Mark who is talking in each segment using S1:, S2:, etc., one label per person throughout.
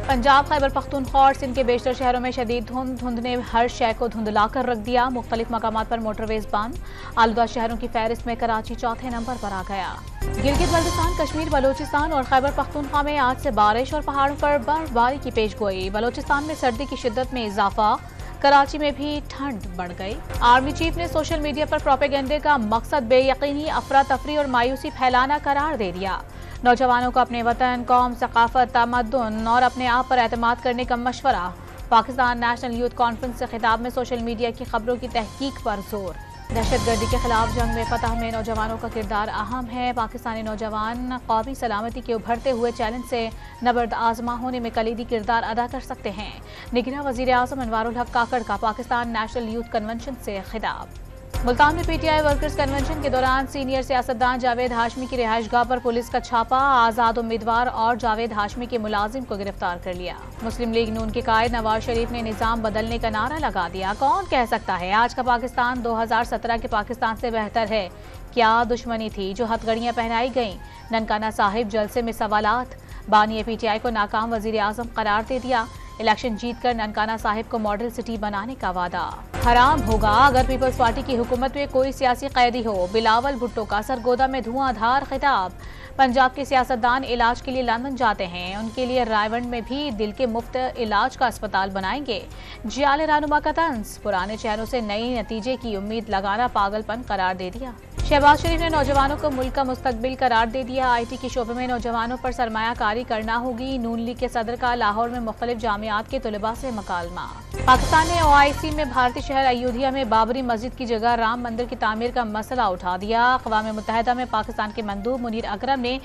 S1: पंजाब, खैबर पख्तूनख्वा और सिंध के बेशतर शहरों में शदीद धुंध ने हर शय को धुंधला कर रख दिया। मुख्तलिफ मकामात पर मोटरवेज बंद। आलूदा शहरों की फहरिस्त में कराची चौथे नंबर पर आ गया। गिलगित बल्तिस्तान, कश्मीर, बलूचिस्तान और खैबर पख्तूनख्वा में आज से बारिश और पहाड़ों पर बर्फबारी की पेशगोई। बलूचिस्तान में सर्दी की शिद्दत में इजाफा, कराची में भी ठंड बढ़ गई। आर्मी चीफ ने सोशल मीडिया पर प्रोपेगेंडे का मकसद बेयकीनी, अफरा तफरी और मायूसी फैलाना करार दे दिया। नौजवानों को अपने वतन, कौम, सकाफत, तमद्दुन और अपने आप पर एतमाद करने का मशवरा। पाकिस्तान नेशनल यूथ कॉन्फ्रेंस से खिताब में सोशल मीडिया की खबरों की तहकीक पर जोर। दहशतगर्दी के खिलाफ जंग में फतह में नौजवानों का किरदार अहम है। पाकिस्तानी नौजवान कौमी सलामती के उभरते हुए चैलेंज से नबर्द आजमा होने में कलीदी किरदार अदा कर सकते हैं। निगरां वज़ीर आज़म अनवारुल हक काकड़ का पाकिस्तान नेशनल यूथ कन्वेंशन से खिताब। मुल्तान में पीटीआई वर्कर्स कन्वेंशन के दौरान सीनियर सियासतदान जावेद हाशमी की रिहाइशगाह पर पुलिस का छापा। आज़ाद उम्मीदवार और जावेद हाशमी के मुलाजिम को गिरफ्तार कर लिया। मुस्लिम लीग नून के कायद नवाज शरीफ ने निजाम बदलने का नारा लगा दिया। कौन कह सकता है आज का पाकिस्तान 2017 के पाकिस्तान से बेहतर है? क्या दुश्मनी थी जो हथकड़ियां पहनाई गईं? ननकाना साहिब जलसे में सवालात। बानी पीटीआई को नाकाम वजीर आजम करार दे दिया। इलेक्शन जीतकर ननकाना साहिब को मॉडल सिटी बनाने का वादा। हराम होगा अगर पीपल्स पार्टी की हुकूमत में कोई सियासी कैदी हो। बिलावल भुट्टो का सरगोदा में धुआंधार खिताब। पंजाब के सियासतदान इलाज के लिए लंदन जाते हैं, उनके लिए रायवंड में भी दिल के मुफ्त इलाज का अस्पताल बनाएंगे। जियाले रहनुमा का तंज। पुराने चेहरों से नई नतीजे की उम्मीद लगाना पागलपन करार दे दिया। शहबाज शरीफ ने नौजवानों को मुल्क का मुस्तकबिल करार दे दिया। IT के शोबे में नौजवानों पर सरमायाकारी करना होगी। नून लीग के सदर का लाहौर में मुख्तलिफ जामियात के तुलबा से मकालमा। पाकिस्तान ने OIC में भारतीय शहर अयोध्या में बाबरी मस्जिद की जगह राम मंदिर की तामीर का मसला उठा दिया। अक़वाम मुत्तहिदा में पाकिस्तान के मंदूब मुनीर अकरम ने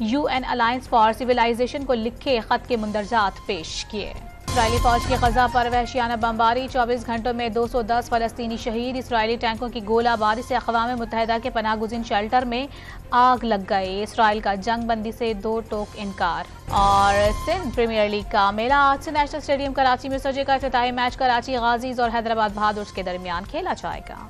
S1: UN अलायंस फॉर सिविलाइजेशन को लिखे खत के मुंदरजात पेश किए। इसराइली फौज की गजा पर वहशियाना बमबारी। 24 घंटों में 210 फलस्तीनी शहीद। इसराइली टैंकों की गोलाबारी से अक़वाम मुत्तहिदा के पनाहगुज़ीन शेल्टर में आग लग गई। इसराइल का जंग बंदी से 2 टोक इनकार। और सिंध प्रीमियर लीग का मेला आज से नेशनल स्टेडियम कराची में सजेगा। इफ्तिताही मैच कराची गाजीज और हैदराबाद बहादुर्स के दरमियान खेला जाएगा।